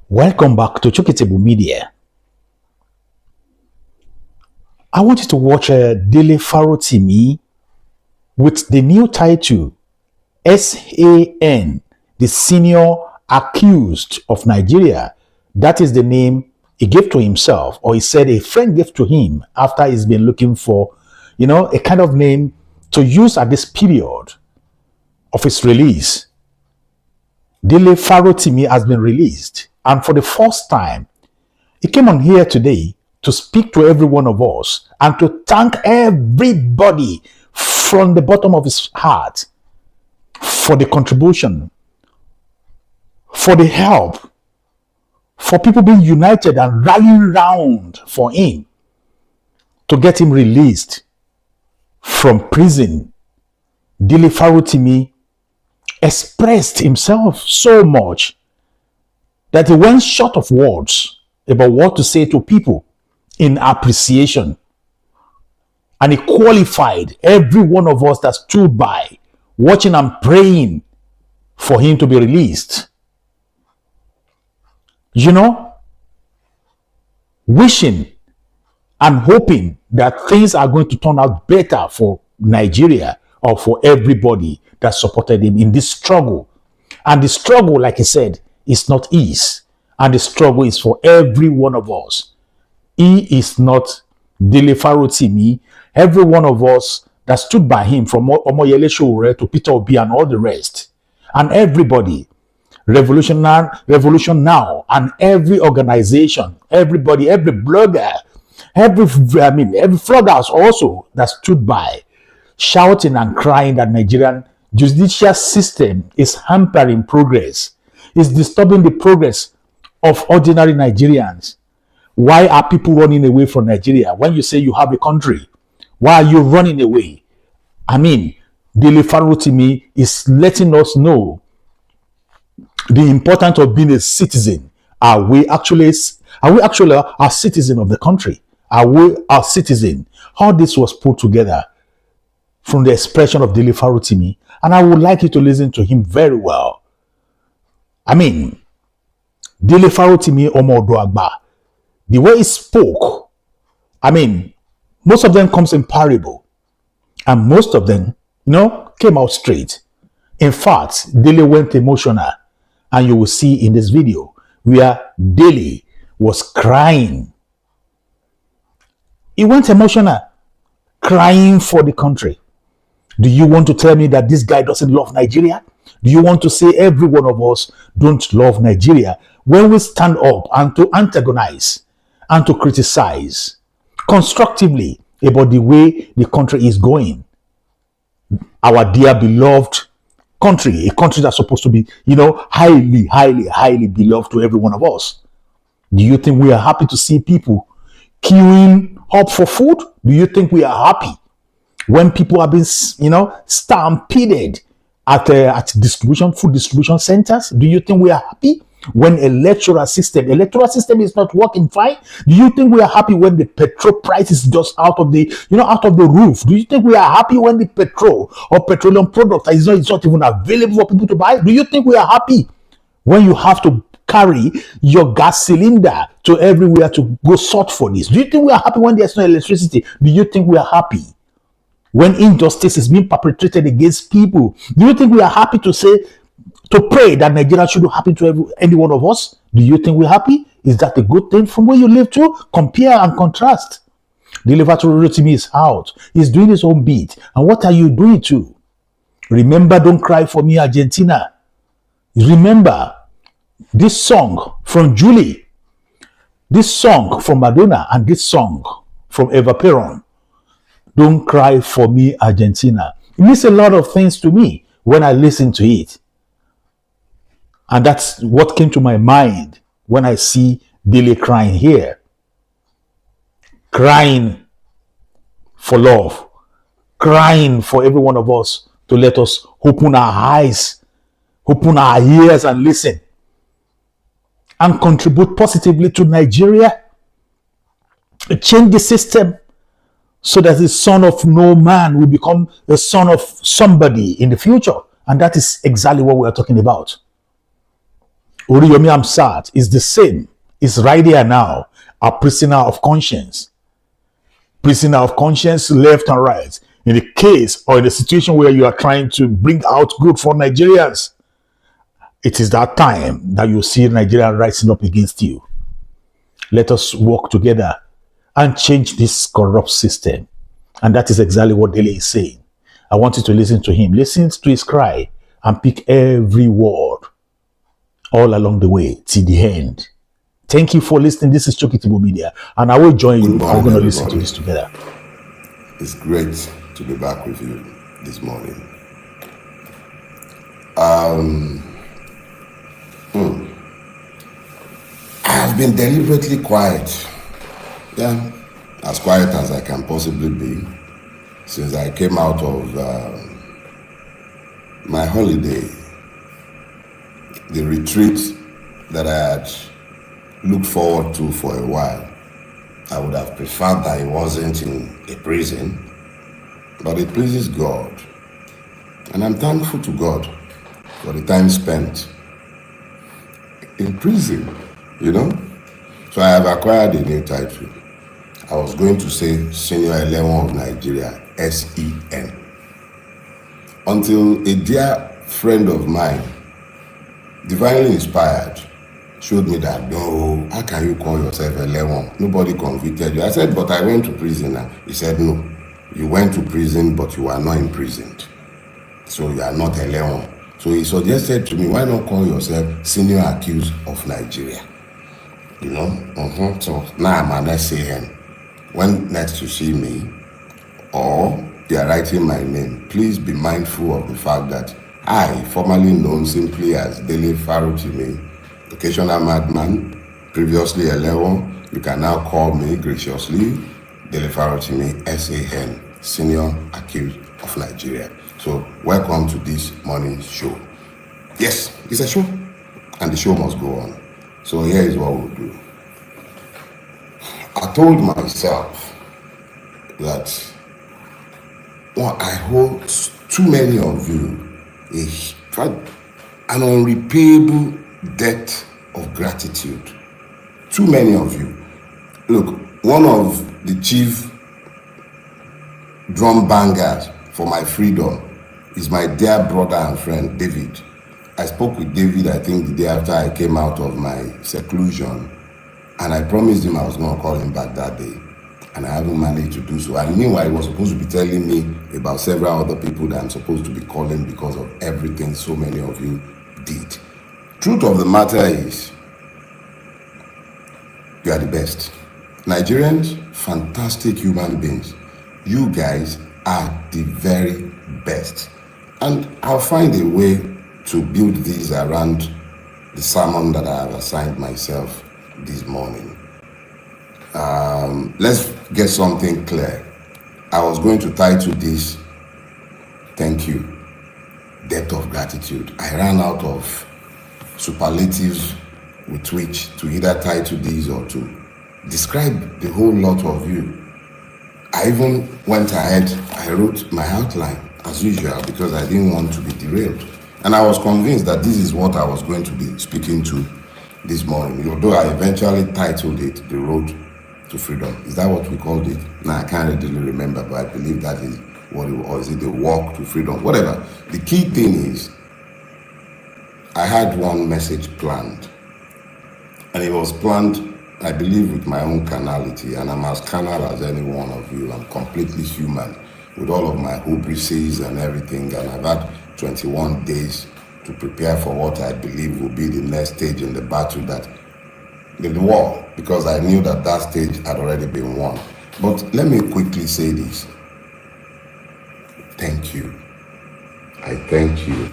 Welcome back to Chukitable Media. I want you to watch Dele Farotimi with the new title SAN, the senior accused of Nigeria. That is the name he gave to himself, or he said a friend gave to him after he's been looking for, a kind of name to use at this period of his release. Dele Farotimi has been released, and for the first time, he came on here today to speak to every one of us and to thank everybody from the bottom of his heart for the contribution, for the help, for people being united and rallying round for him to get him released from prison. Dele Farotimi expressed himself so much that he went short of words about what to say to people in appreciation. And he qualified every one of us that stood by, watching and praying for him to be released. Wishing and hoping that things are going to turn out better for Nigeria or for everybody that supported him in this struggle. And the struggle, like I said, is not easy. And the struggle is for every one of us. He is not Dele Farotimi. Every one of us that stood by him, from Omoyele Sowore to Peter Obi and all the rest, and everybody, Revolution Now, and every organization, everybody, every blogger, every vloggers also that stood by, shouting and crying that Nigerian judicial system is hampering progress, is disturbing the progress of ordinary Nigerians. Why are people running away from Nigeria? When you say you have a country, why are you running away? Dele Farotimi is letting us know the importance of being a citizen. Are we actually a citizen of the country? Are we a citizen? How this was put together from the expression of Dele Farotimi, and I would like you to listen to him very well. Dele Farotimi Omodoagba, the way he spoke, most of them comes in parable, and most of them, came out straight. In fact, Dele went emotional, and you will see in this video where Dele was crying. He went emotional, crying for the country. Do you want to tell me that this guy doesn't love Nigeria? Do you want to say every one of us don't love Nigeria? When we stand up and to antagonize and to criticize constructively about the way the country is going, our dear beloved country, a country that's supposed to be, highly, highly, highly beloved to every one of us. Do you think we are happy to see people queuing up for food? Do you think we are happy when people have been, stampeded at food distribution centers? Do you think we are happy when electoral system is not working fine? Do you think we are happy when the petrol price is just out of the roof? Do you think we are happy when the petrol or petroleum product is not even available for people to buy? Do you think we are happy when you have to carry your gas cylinder to everywhere to go sort for this? Do you think we are happy when there's no electricity? Do you think we are happy when injustice is being perpetrated against people? Do you think we are happy to pray that Nigeria shouldn't happen to any one of us? Do you think we're happy? Is that a good thing from where you live to? Compare and contrast. Dele Farotimi is out. He's doing his own beat. And what are you doing too? Remember, don't cry for me, Argentina. Remember this song from Julie, this song from Madonna, and this song from Eva Peron. Don't cry for me, Argentina. It means a lot of things to me when I listen to it. And that's what came to my mind when I see Dele crying here. Crying for love. Crying for every one of us to let us open our eyes, open our ears and listen. And contribute positively to Nigeria. Change the system so that the son of no man will become the son of somebody in the future. And that is exactly what we are talking about. Oriyomi Amsat is the same. Is right there now, a prisoner of conscience. Prisoner of conscience, left and right. In the case or in the situation where you are trying to bring out good for Nigerians, it is that time that you see Nigeria rising up against you. Let us work together and change this corrupt system. And that is exactly what Dele is saying. I want you to listen to him. Listen to his cry and pick every word all along the way till the end. Thank you for listening. This is Chokitibo Media, and I will join you. We're going to listen to this together. It's great to be back with you this morning. I've been deliberately quiet. Yeah, as quiet as I can possibly be since I came out of my holiday, the retreat that I had looked forward to for a while. I would have preferred that it wasn't in a prison, but it pleases God. And I'm thankful to God for the time spent in prison, you know. So I have acquired a new title. I was going to say Senior 11 of Nigeria, SEN. Until a dear friend of mine, divinely inspired, showed me that, no, how can you call yourself 11? Nobody convicted you. I said, but I went to prison. Now he said, no, you went to prison, but you are not imprisoned. So you are not 11. So he suggested to me, why not call yourself Senior Accused of Nigeria? You know? So now I'm an SAN. When next you see me, or they are writing my name, please be mindful of the fact that I, formerly known simply as Dele Farotimi, occasional madman, previously 11, you can now call me graciously Dele Farotimi, SAN, Senior Accused of Nigeria. So welcome to this morning's show. Yes, it's a show, and the show must go on. So here is what we'll do. I told myself that I hold too many of you an unrepayable debt of gratitude. Too many of you. Look, one of the chief drum bangers for my freedom is my dear brother and friend, David. I spoke with David, I think, the day after I came out of my seclusion, and I promised him I was going to call him back that day, and I haven't managed to do so. And meanwhile, he was supposed to be telling me about several other people that I'm supposed to be calling because of everything so many of you did. Truth of the matter is, you are the best. Nigerians, fantastic human beings. You guys are the very best. And I'll find a way to build these around the sermon that I have assigned myself this morning. Let's get something clear. I was going to title this, Thank You, Debt of Gratitude. I ran out of superlatives with which to either title these or to describe the whole lot of you. I even went ahead, I wrote my outline as usual because I didn't want to be derailed. And I was convinced that this is what I was going to be speaking to this morning, although I eventually titled it The Road to Freedom. Is that what we called it? Now, I can't really remember, but I believe that is what it was. Or is it The Walk to Freedom? Whatever. The key thing is, I had one message planned. And it was planned, I believe, with my own carnality. And I'm as carnal as any one of you. I'm completely human with all of my hybrises and everything. And I've had 21 days to prepare for what I believe will be the next stage in the battle, that in the war, because I knew that that stage had already been won. But let me quickly say this. Thank you. I thank you.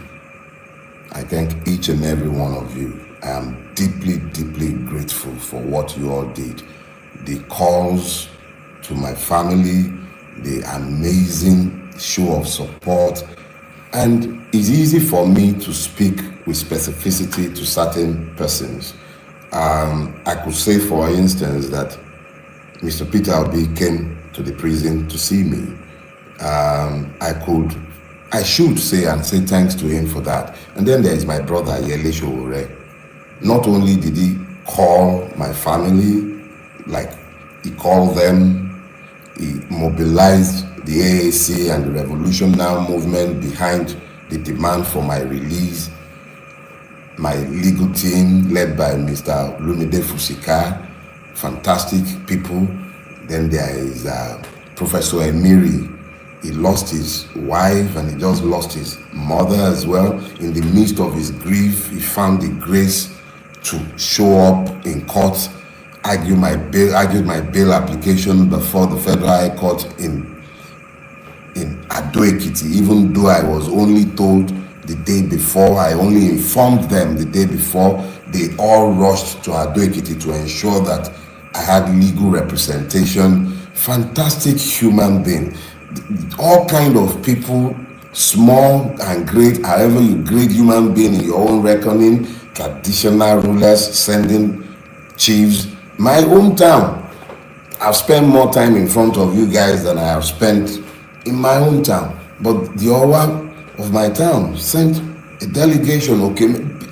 I thank each and every one of you. I am deeply, deeply grateful for what you all did. The calls to my family, the amazing show of support. And it's easy for me to speak with specificity to certain persons. I could say, for instance, that Mr. Peter Obi came to the prison to see me. I should say and say thanks to him for that. And then there is my brother, Yele Showore. Not only did he call my family, like he called them, he mobilized the AAC and the Revolution Now movement behind the demand for my release. My legal team, led by Mr. Lumide Fusika, fantastic people. Then there is Professor Emiri. He lost his wife and he just lost his mother as well. In the midst of his grief, he found the grace to show up in court, argued my bail application before the Federal High Court in Ado Ekiti, even though I was only told the day before. I only informed them the day before. They all rushed to Ado Ekiti to ensure that I had legal representation. Fantastic human being. All kind of people, small and great, however you grade human being in your own reckoning. Traditional rulers sending chiefs. My hometown, I've spent more time in front of you guys than I have spent in my hometown. But the Owa of my town sent a delegation. Okay,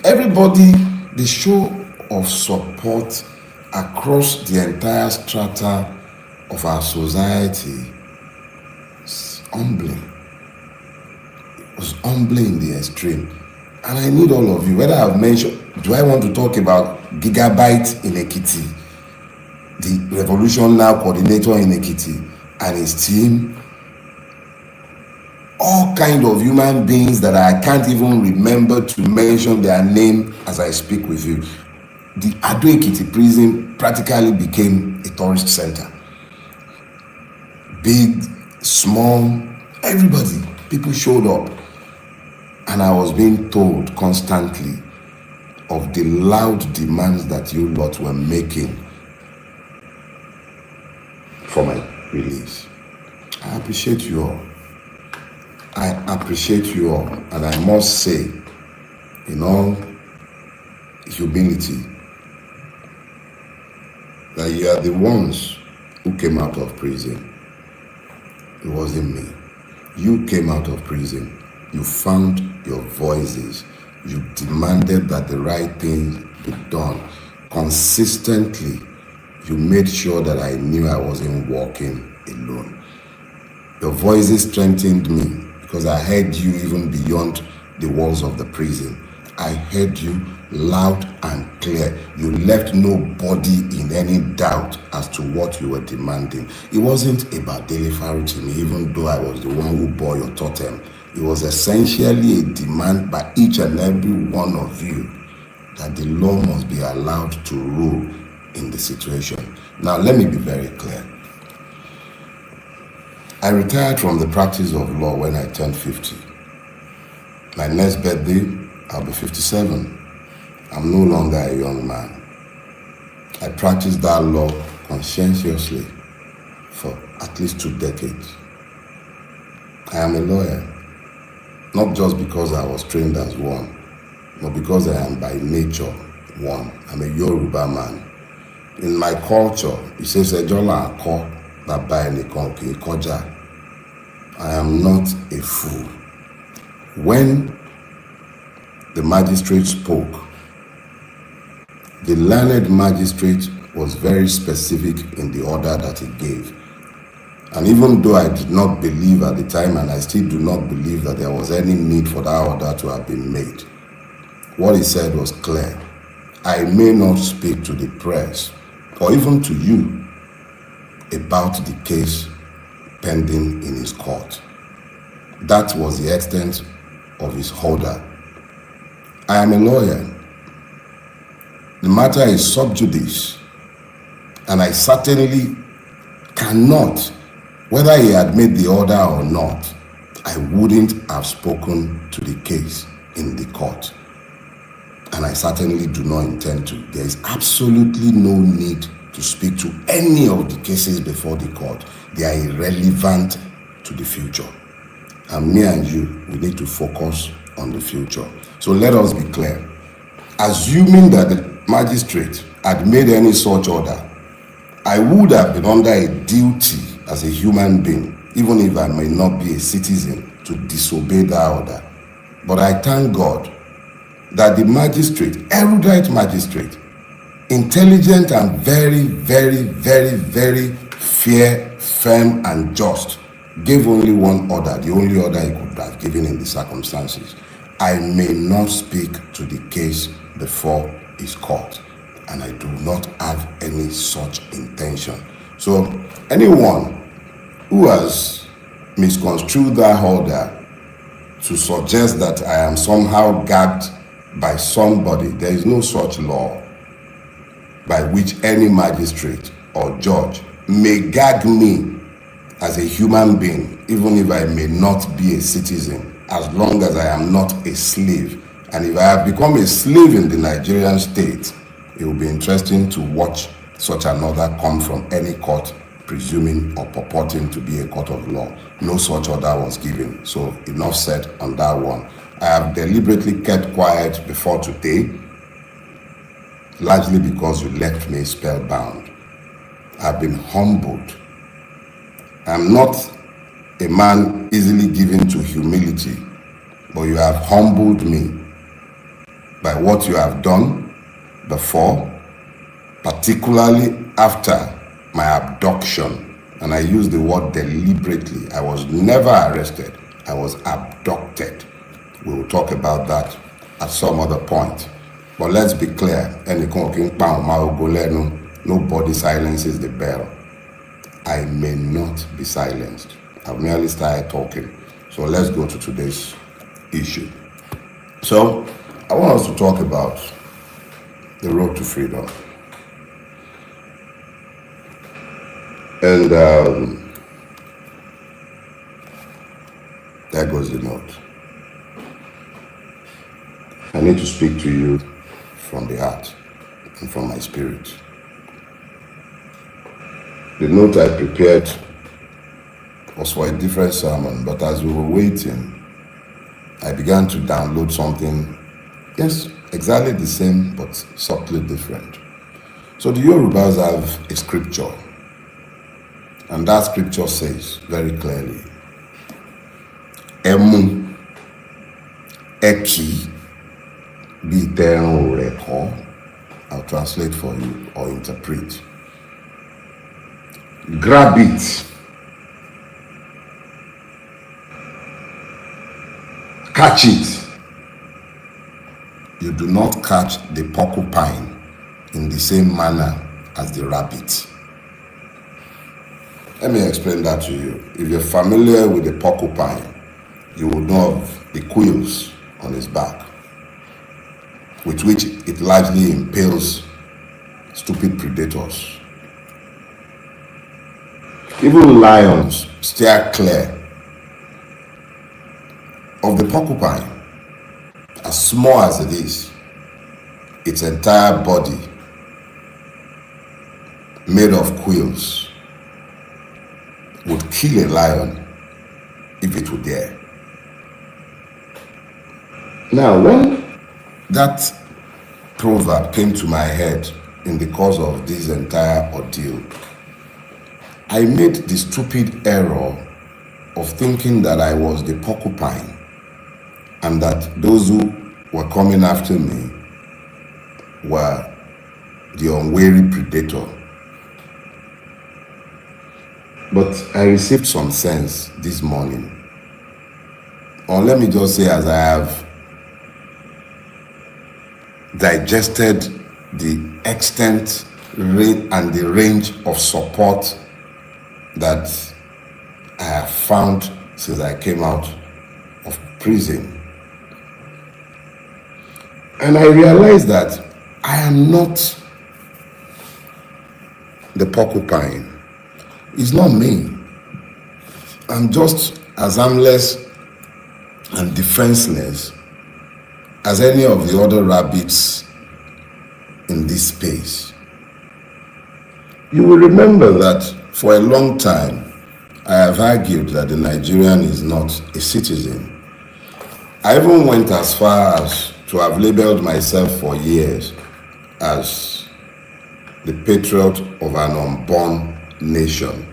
everybody, the show of support across the entire strata of our society is humbling. It was humbling in the extreme. And I need all of you, whether I've mentioned, do I want to talk about Gigabyte in Ekiti, the Revolution Now coordinator in Ekiti and his team, all kind of human beings that I can't even remember to mention their name as I speak with you. The Ado Ekiti prison practically became a tourist center. Big, small, everybody, people showed up. And I was being told constantly of the loud demands that you lot were making for my release. I appreciate you all. I appreciate you all. And I must say, in all humility, that you are the ones who came out of prison. It wasn't me. You came out of prison. You found your voices. You demanded that the right thing be done. Consistently, you made sure that I knew I wasn't walking alone. Your voices strengthened me because I heard you even beyond the walls of the prison. I heard you loud and clear. You left nobody in any doubt as to what you were demanding. It wasn't about Dele Farotimi, even though I was the one who bore your totem. It was essentially a demand by each and every one of you that the law must be allowed to rule in the situation. Now, let me be very clear. I retired from the practice of law when I turned 50. My next birthday, I'll be 57. I'm no longer a young man. I practiced that law conscientiously for at least 2 decades. I am a lawyer. Not just because I was trained as one, but because I am by nature one. I'm a Yoruba man. In my culture, it says, Ejola Ako, Baba Enikan Ki Koja. I am not a fool. When the magistrate spoke, the learned magistrate was very specific in the order that he gave. And even though I did not believe at the time, and I still do not believe that there was any need for that order to have been made, what he said was clear. I may not speak to the press or even to you about the case pending in his court. That was the extent of his order. I am a lawyer. The matter is sub judice, and I certainly cannot, whether he had made the order or not, I wouldn't have spoken to the case in the court. And I certainly do not intend to. There is absolutely no need to speak to any of the cases before the court. They are irrelevant to the future. And me and you, we need to focus on the future. So let us be clear. Assuming that the magistrate had made any such order, I would have been under a duty as a human being, even if I may not be a citizen, to disobey that order. But I thank God that the magistrate, erudite magistrate, intelligent and very, very, very, very fair, firm and just, gave only one order, the only order he could have given in the circumstances. I may not speak to the case before his court, and I do not have any such intention. So anyone who has misconstrued that order to suggest that I am somehow gagged by somebody, there is no such law by which any magistrate or judge may gag me as a human being, even if I may not be a citizen, as long as I am not a slave. And if I have become a slave in the Nigerian state, it will be interesting to watch such an order come from any court presuming or purporting to be a court of law. No such order was given. So enough said on that one. I have deliberately kept quiet before today, largely because you left me spellbound. I've been humbled. I'm not a man easily given to humility, but you have humbled me by what you have done before, particularly after my abduction. And I use the word deliberately. I was never arrested. I was abducted. We will talk about that at some other point. But let's be clear, nobody silences the bell. I may not be silenced. I've merely started talking. So let's go to today's issue. So I want us to talk about the road to freedom. And there goes the note. I need to speak to you from the heart and from my spirit. The note I prepared was for a different sermon, but as we were waiting, I began to download something, yes, exactly the same, but subtly different. So the Yorubas have a scripture, and that scripture says very clearly, Emu, Eki, Biteran Reko. I'll translate for you or interpret. Grab it. Catch it. You do not catch the porcupine in the same manner as the rabbit. Let me explain that to you. If you're familiar with the porcupine, you will know of the quills on his back, with which it largely impales stupid predators. Even lions steer clear of the porcupine. As small as it is, its entire body made of quills would kill a lion if it would dare. Now, when that proverb came to my head in the course of this entire ordeal, I made the stupid error of thinking that I was the porcupine and that those who were coming after me were the unwary predator. But I received some sense this morning. Or let me just say, as I have digested the extent and the range of support that I have found since I came out of prison. And I realized that I am not the porcupine. It's not me. I'm just as harmless and defenseless as any of the other rabbits in this space. You will remember that for a long time, I have argued that the Nigerian is not a citizen. I even went as far as to have labeled myself for years as the patriot of an unborn nation.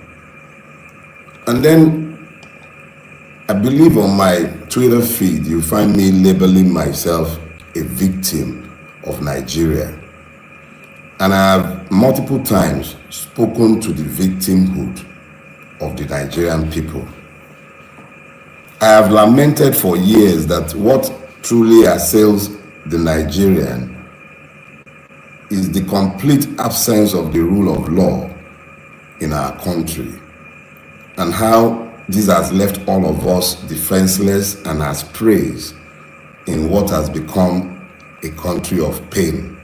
And then I believe on my Twitter feed, you find me labeling myself a victim of Nigeria. And I have multiple times spoken to the victimhood of the Nigerian people. I have lamented for years that what truly assails the Nigerian is the complete absence of the rule of law in our country, and how this has left all of us defenseless and as praise in what has become a country of pain.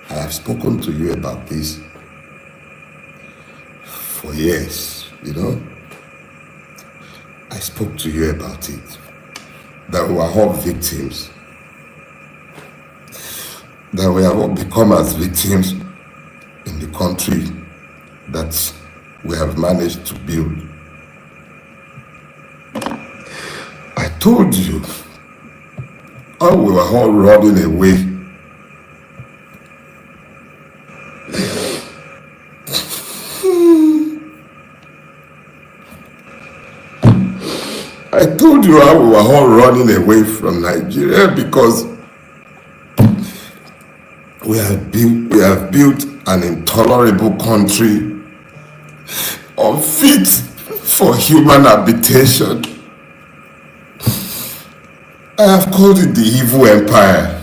I have spoken to you about this for years, I spoke to you about it, that we are all victims, that we have all become as victims in the country that we have managed to build. I told you how we were all running away. I told you how we were all running away from Nigeria because we have built an intolerable country unfit for human habitation. I have called it the evil empire.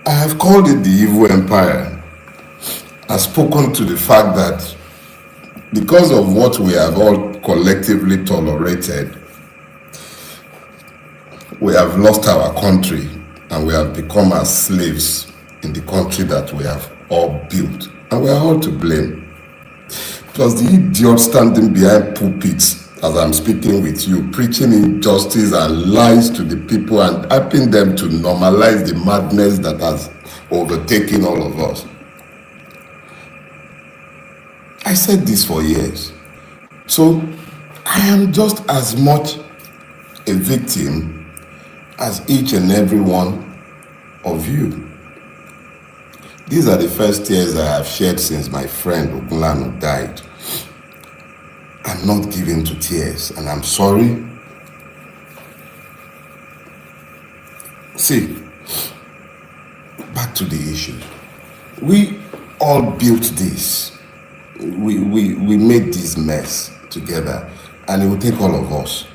I have called it the evil empire. I've spoken to the fact that because of what we have all collectively tolerated, we have lost our country and we have become as slaves in the country that we have all built. And we are all to blame. It was the idiot standing behind pulpits as I'm speaking with you, preaching injustice and lies to the people and helping them to normalize the madness that has overtaken all of us. I said this for years. So I am just as much a victim as each and every one of you. These are the first tears I have shed since my friend Ogunlanu died. I'm not given to tears, and I'm sorry. See, back to the issue. We all built this. We made this mess together, and it will take all of us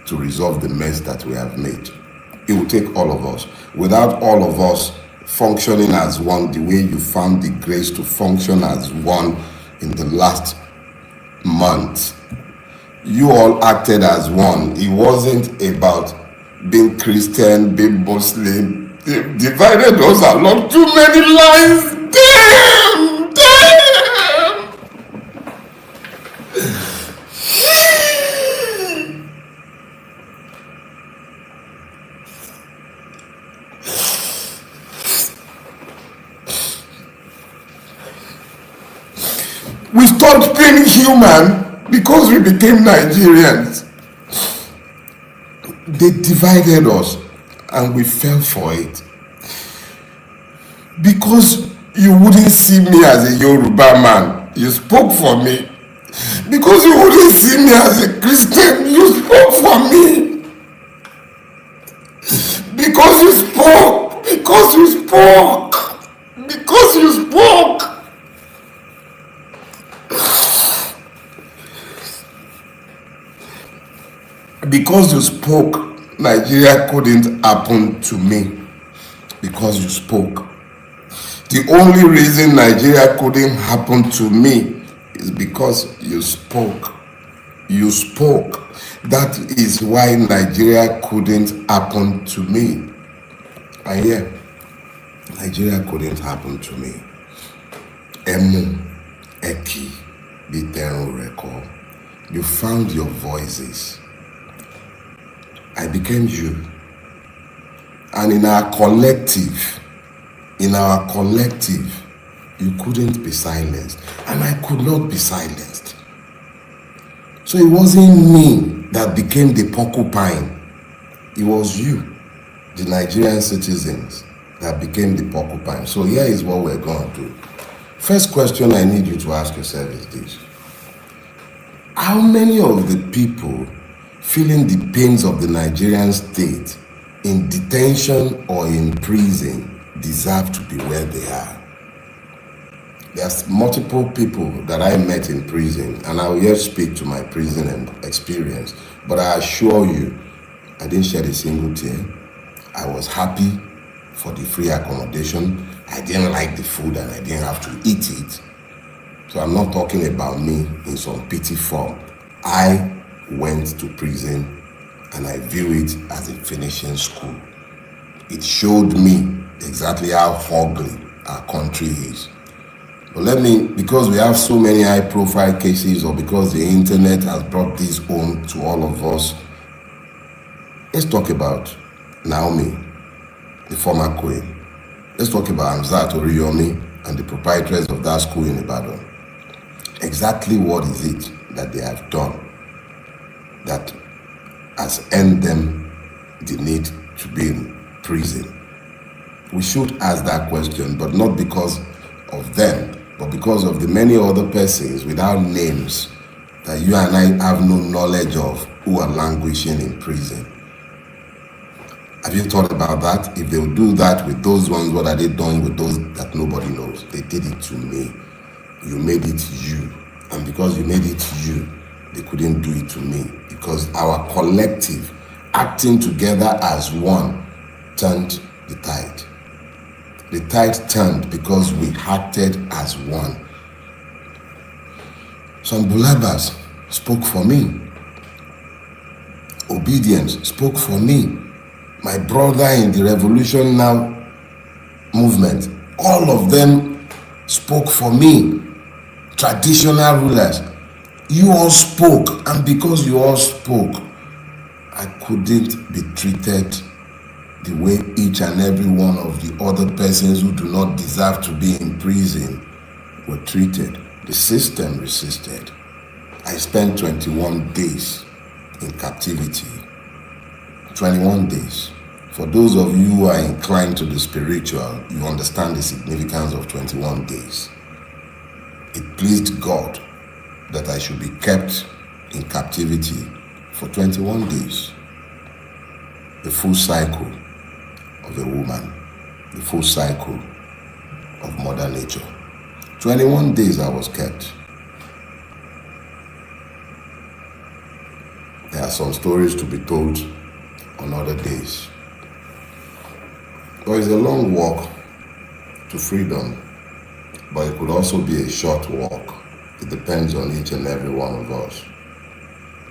to resolve the mess that we have made. It will take all of us. Without all of us functioning as one, the way you found the grace to function as one in the last month, you all acted as one. It wasn't about being Christian, being Muslim. They divided us along too many lines. Damn! We stopped being human because we became Nigerians. They divided us and we fell for it. Because you wouldn't see me as a Yoruba man, you spoke for me. Because you wouldn't see me as a Christian, you spoke for me. Because you spoke. Because you spoke. Because you spoke. Because you spoke, Nigeria couldn't happen to me. Because you spoke. The only reason Nigeria couldn't happen to me is because you spoke. You spoke. That is why Nigeria couldn't happen to me. And yeah, Nigeria couldn't happen to me. Emu, Eki, Biterun Reko. You found your voices. I became you. And in our collective, you couldn't be silenced. And I could not be silenced. So it wasn't me that became the porcupine. It was you, the Nigerian citizens, that became the porcupine. So here is what we're going to do. First question I need you to ask yourself is this. How many of the people feeling the pains of the Nigerian state in detention or in prison deserve to be where they are? There's multiple people that I met in prison, and I will yet speak to my prison experience, but I assure you, I didn't shed a single tear. I was happy for the free accommodation. I didn't like the food and I didn't have to eat it. So I'm not talking about me in some pity form. I went to prison and I view it as a finishing school. It showed me exactly how ugly our country is. But because we have so many high profile cases, or because the internet has brought this home to all of us, let's talk about Naomi, the former queen. Let's talk about Hamzat Oriyomi and the proprietors of that school in Ibadan. Exactly what is it that they have done that has earned them the need to be in prison? We should ask that question, but not because of them, but because of the many other persons without names that you and I have no knowledge of who are languishing in prison. Have you thought about that? If they will do that with those ones, what are they doing with those that nobody knows? They did it to me. You made it you. And because you made it you, they couldn't do it to me. Because our collective acting together as one turned the tide. The tide turned because we acted as one. Some Bulabas spoke for me. Obedience spoke for me. My brother in the Revolution Now movement, all of them spoke for me. Traditional rulers, you all spoke, and because you all spoke, I couldn't be treated the way each and every one of the other persons who do not deserve to be in prison were treated. The system resisted. I spent 21 days in captivity. 21 days. For those of you who are inclined to the spiritual, you understand the significance of 21 days. It pleased God that I should be kept in captivity for 21 days. The full cycle of a woman, the full cycle of Mother Nature. 21 days I was kept. There are some stories to be told on other days. But it's a long walk to freedom, but it could also be a short walk. It depends on each and every one of us.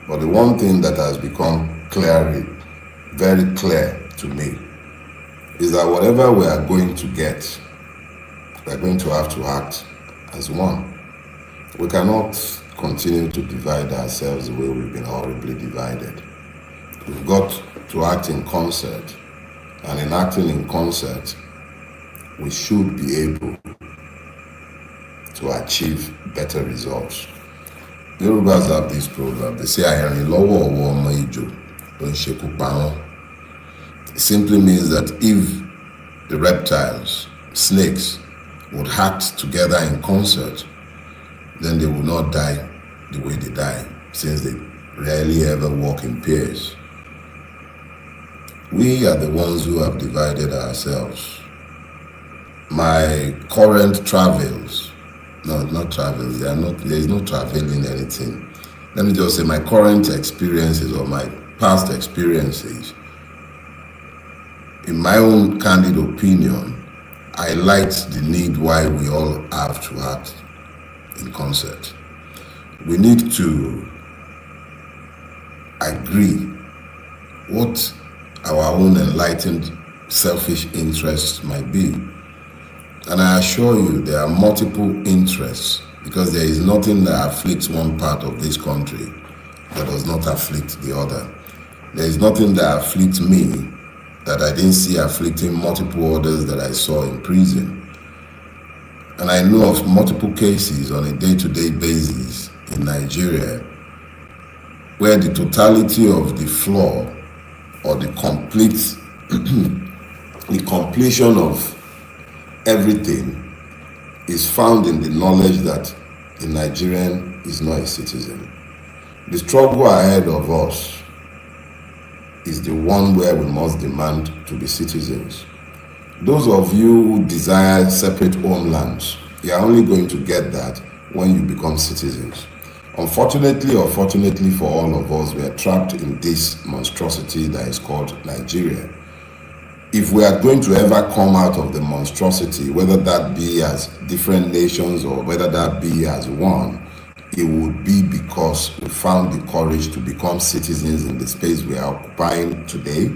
But the one thing that has become very clear to me, is that whatever we are going to get, we are going to have to act as one. We cannot continue to divide ourselves the way we've been horribly divided. We've got to act in concert, and in acting in concert, we should be able to achieve better results. The Yorubas have this proverb. They say, "Àìrìn lọ́wọ́ ọwọ́ ọmọ ejò ló ń ṣekú pa wọ́n." It simply means that if the reptiles, snakes, would act together in concert, then they would not die the way they die, since they rarely ever walk in pairs. We are the ones who have divided ourselves. My current travels, no, not travels, there is no traveling anything. Let me just say my current experiences or my past experiences, in my own candid opinion, highlights the need why we all have to act in concert. We need to agree what our own enlightened selfish interests might be. And I assure you there are multiple interests, because there is nothing that afflicts one part of this country that does not afflict the other. There is nothing that afflicts me that I didn't see afflicting multiple others that I saw in prison. And I know of multiple cases on a day-to-day basis in Nigeria where the totality of the flaw or the complete the completion of everything is found in the knowledge that a Nigerian is not a citizen. The struggle ahead of us is the one where we must demand to be citizens. Those of you who desire separate homelands, you are only going to get that when you become citizens. Unfortunately or fortunately for all of us, we are trapped in this monstrosity that is called Nigeria. If we are going to ever come out of the monstrosity, whether that be as different nations or whether that be as one, it would be because we found the courage to become citizens in the space we are occupying today,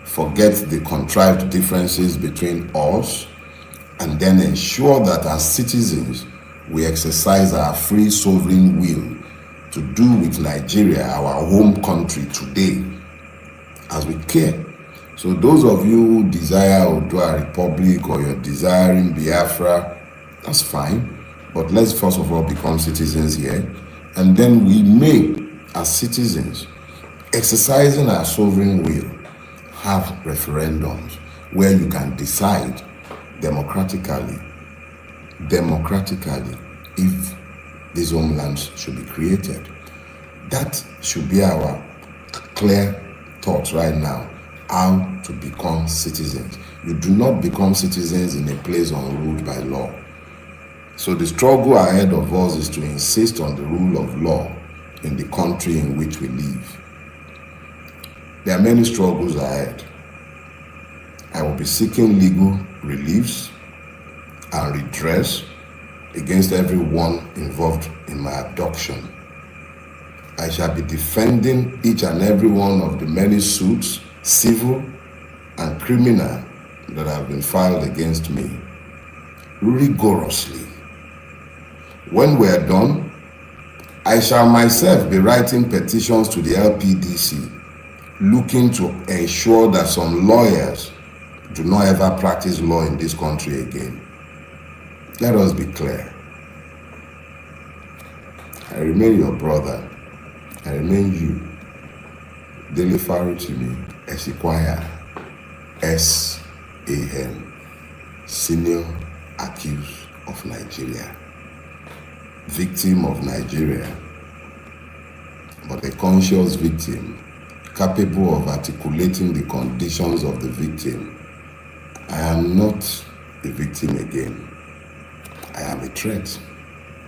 forget the contrived differences between us, and then ensure that as citizens we exercise our free sovereign will to do with Nigeria, our home country, today as we care. So those of you who desire Odua Republic or you're desiring Biafra, that's fine. But let's first of all become citizens here. And then we may, as citizens, exercising our sovereign will, have referendums where you can decide democratically if these homelands should be created. That should be our clear thoughts right now, how to become citizens. You do not become citizens in a place unruled by law. So the struggle ahead of us is to insist on the rule of law in the country in which we live. There are many struggles ahead. I will be seeking legal reliefs and redress against everyone involved in my abduction. I shall be defending each and every one of the many suits, civil and criminal, that have been filed against me rigorously. When we are done, I shall myself be writing petitions to the LPDC, looking to ensure that some lawyers do not ever practice law in this country again. Let us be clear. I remain your brother. I remain you, Dele Farotimi, Esquire, S.A.N., senior accused of Nigeria, victim of Nigeria, but a conscious victim, capable of articulating the conditions of the victim. I am not a victim again. I am a threat.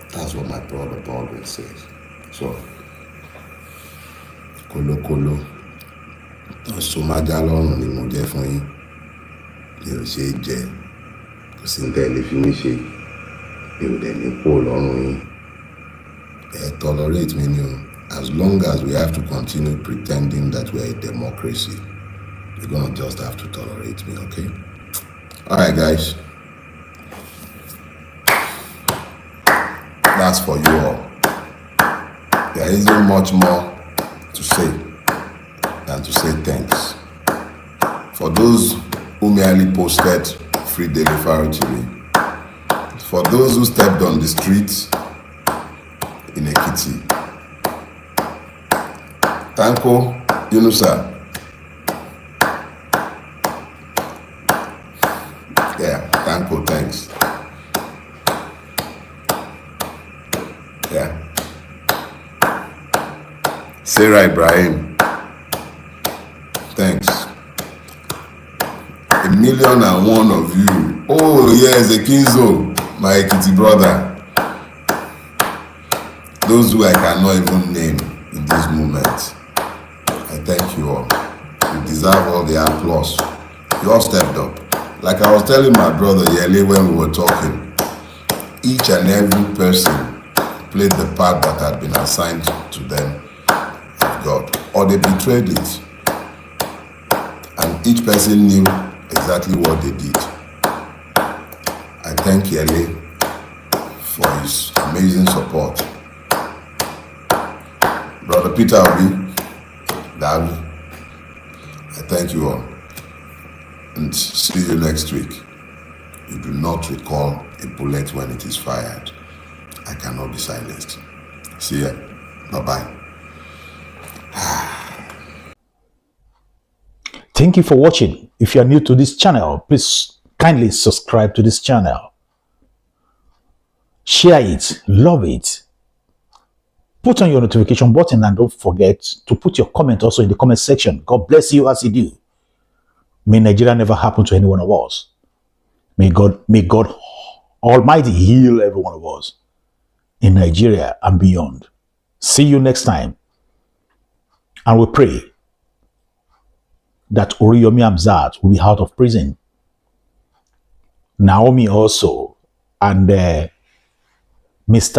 That's what my brother Baldwin says. So, kólókóló tó sọmájá lọ́rùn ni mo jẹ́ fún yín. Mi ò ṣe é jẹ, kò sí ní tẹ́lẹ̀ fi mí ṣe, mi ò dẹ̀ ní kó lọ́rùn yín. Tolerate me, as long as we have to continue pretending that we are a democracy. You're gonna just have to tolerate me, okay? Alright guys. That's for you all. There isn't much more to say than to say thanks. For those who merely posted free Dele Farotimi, for those who stepped on the streets in Ekiti, Tanko Yunusa, yeah, Tanko, thanks. Yeah. Sarah Ibrahim, thanks. 1,000,001 of you. Oh yes, Ekinzo, my Ekiti brother. Those who I cannot even name in this moment, I thank you all. You deserve all the applause. You all stepped up. Like I was telling my brother Yele when we were talking, each and every person played the part that had been assigned to them of God, or they betrayed it. And each person knew exactly what they did. I thank Yele for his amazing support. Brother Peter Obi, Davi, I thank you all. And see you next week. You do not recall a bullet when it is fired. I cannot be silenced. See ya. Bye-bye. Thank you for watching. If you are new to this channel, please kindly subscribe to this channel. Share it, love it. Put on your notification button and don't forget to put your comment also in the comment section. God bless you as you do. May Nigeria never happen to any one of us. May God Almighty heal every one of us in Nigeria and beyond. See you next time. And we pray that Oriyomi Hamzat will be out of prison. Naomi also, and Mr.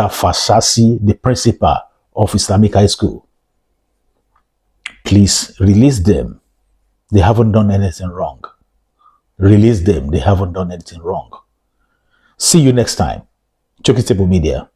Fasasi, the principal of Islamic High School. Please release them. They haven't done anything wrong. Release them. They haven't done anything wrong. See you next time. Chokitable Media.